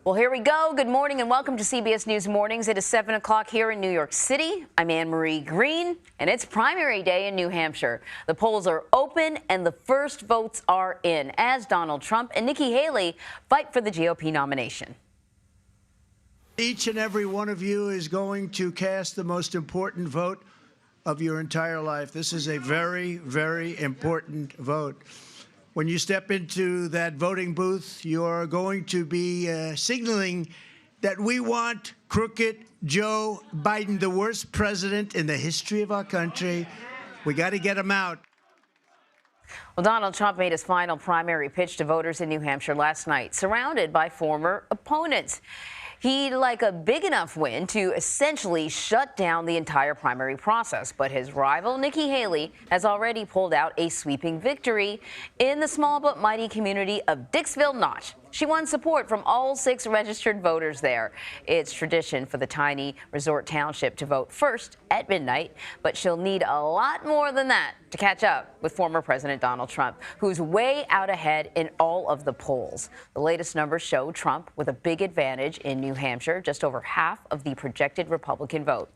Well, here we go. Good morning and welcome to CBS News Mornings. It is 7 o'clock here in New York City. I'm Anne-Marie Green, and it's primary day in New Hampshire. The polls are open and the first votes are in as Donald Trump and Nikki Haley fight for the GOP nomination. Each and every one of you is going to cast the most important vote of your entire life. This is a very, very important vote. When you step into that voting booth, you're going to be signaling that we want crooked Joe Biden, the worst president in the history of our country. We got to get him out. Well, Donald Trump made his final primary pitch to voters in New Hampshire last night, surrounded by former opponents. He'd like a big enough win to essentially shut down the entire primary process. But his rival, Nikki Haley, has already pulled out a sweeping victory in the small but mighty community of Dixville Notch. She won support from all 6 registered voters there. It's tradition for the tiny resort township to vote first at midnight, but she'll need a lot more than that to catch up with former President Donald Trump, who's way out ahead in all of the polls. The latest numbers show Trump with a big advantage in New Hampshire, just over half of the projected Republican vote.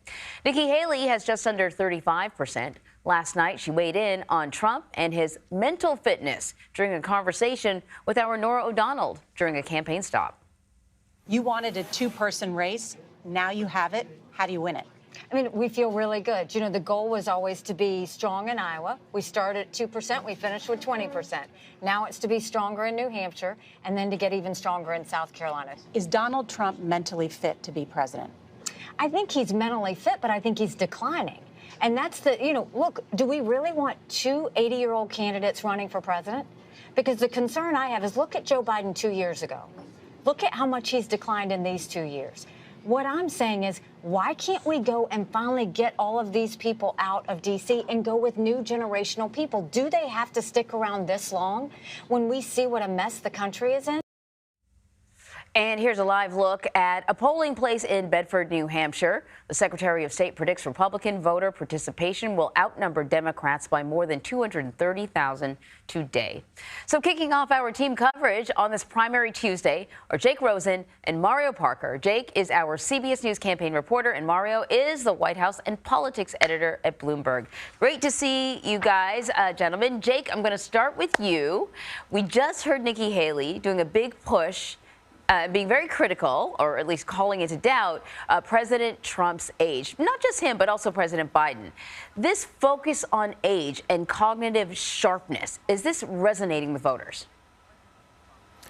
Nikki Haley has just under 35%. Last night, she weighed in on Trump and his mental fitness during a conversation with our Norah O'Donnell during a campaign stop. You wanted a 2-person race. Now you have it. How do you win it? I mean, we feel really good. You know, the goal was always to be strong in Iowa. We started at 2%. We finished with 20%. Now it's to be stronger in New Hampshire and then to get even stronger in South Carolina. Is Donald Trump mentally fit to be president? I think he's mentally fit, but I think he's declining. And that's the, look, do we really want 2 80-year-old candidates running for president? Because the concern I have is look at Joe Biden 2 years ago. Look at how much he's declined in these 2 years. What I'm saying is, why can't we go and finally get all of these people out of D.C. and go with new generational people? Do they have to stick around this long when we see what a mess the country is in? And here's a live look at a polling place in Bedford, New Hampshire. The Secretary of State predicts Republican voter participation will outnumber Democrats by more than 230,000 today. So kicking off our team coverage on this primary Tuesday are Jake Rosen and Mario Parker. Jake is our CBS News campaign reporter, and Mario is the White House and politics editor at Bloomberg. Great to see you guys, gentlemen. Jake, I'm going to start with you. We just heard Nikki Haley doing a big push, being very critical, or at least calling into doubt, President Trump's age. Not just him, but also President Biden. This focus on age and cognitive sharpness, is this resonating with voters?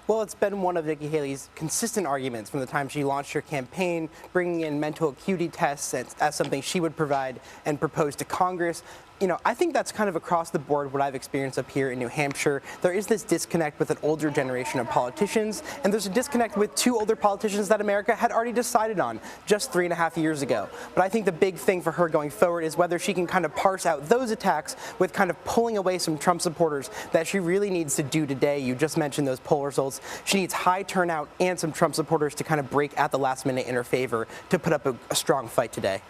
Well, it's been one of Nikki Haley's consistent arguments from the time she launched her campaign, bringing in mental acuity tests as something she would provide and propose to Congress. I think that's kind of across the board what I've experienced up here in New Hampshire. There is this disconnect with an older generation of politicians, and there's a disconnect with 2 older politicians that America had already decided on just 3.5 years ago. But I think the big thing for her going forward is whether she can kind of parse out those attacks with kind of pulling away some Trump supporters that she really needs to do today. You just mentioned those poll results. She needs high turnout and some Trump supporters to kind of break at the last minute in her favor to put up a strong fight today.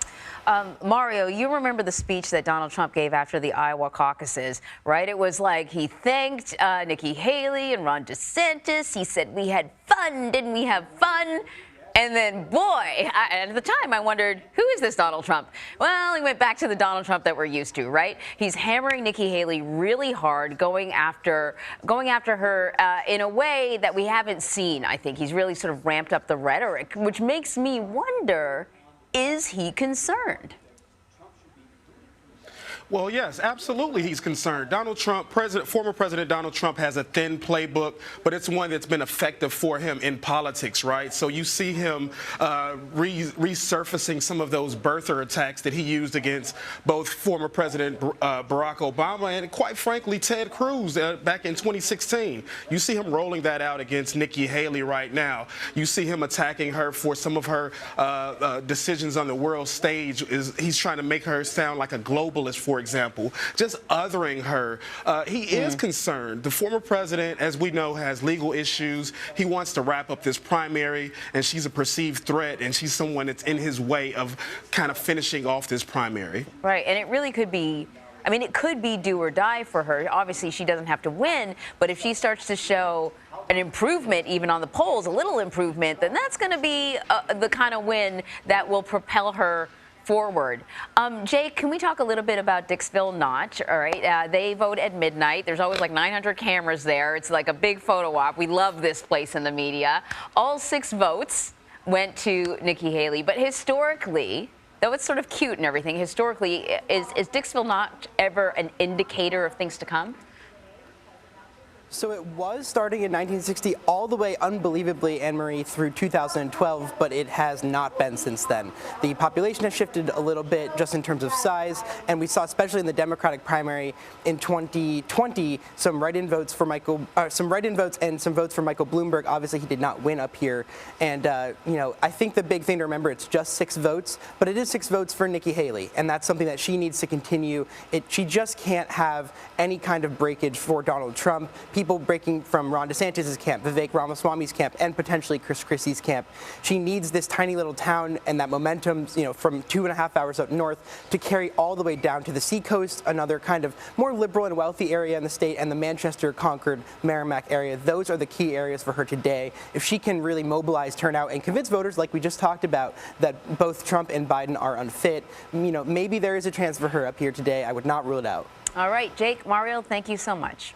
Mario, you remember the speech that Donald Trump gave after the Iowa caucuses, right? It was like he thanked Nikki Haley and Ron DeSantis. He said, we had fun, didn't we have fun? And then, boy, at the time I wondered, who is this Donald Trump? Well, he went back to the Donald Trump that we're used to, right? He's hammering Nikki Haley really hard, going after her in a way that we haven't seen, I think. He's really sort of ramped up the rhetoric, which makes me wonder, is he concerned? Well, yes, absolutely he's concerned. Donald Trump, former President Donald Trump has a thin playbook, but it's one that's been effective for him in politics, right? So you see him resurfacing some of those birther attacks that he used against both former President Barack Obama and, quite frankly, Ted Cruz back in 2016. You see him rolling that out against Nikki Haley right now. You see him attacking her for some of her decisions on the world stage. He's trying to make her sound like a globalist, for example, just othering her. He is concerned. The former president, as we know, has legal issues. He wants to wrap up this primary, and she's a perceived threat, and she's someone that's in his way of kind of finishing off this primary. Right, and it really could be, I mean, it could be do or die for her. Obviously, she doesn't have to win, but if she starts to show an improvement even on the polls, a little improvement, then that's going to be the kind of win that will propel her forward. Jake, can we talk a little bit about Dixville Notch? All right, they vote at midnight. There's always like 900 cameras there. It's like a big photo op. We love this place in the media. All 6 votes went to Nikki Haley, but historically, though it's sort of cute and everything, historically, is Dixville Notch ever an indicator of things to come? So it was starting in 1960 all the way, unbelievably, Anne-Marie, through 2012, but it has not been since then. The population has shifted a little bit just in terms of size, and we saw, especially in the Democratic primary in 2020, some write-in votes for some write-in votes and some votes for Michael Bloomberg. Obviously, he did not win up here, and I think the big thing to remember, it's just 6 votes, but it is 6 votes for Nikki Haley, and that's something that she needs to continue. She just can't have any kind of breakage for Donald Trump. People breaking from Ron DeSantis' camp, Vivek Ramaswamy's camp, and potentially Chris Christie's camp. She needs this tiny little town and that momentum, from 2.5 hours up north to carry all the way down to the seacoast, another kind of more liberal and wealthy area in the state, and the Manchester, Concord, Merrimack area. Those are the key areas for her today. If she can really mobilize turnout and convince voters, like we just talked about, that both Trump and Biden are unfit, maybe there is a chance for her up here today. I would not rule it out. All right, Jake, Mario, thank you so much.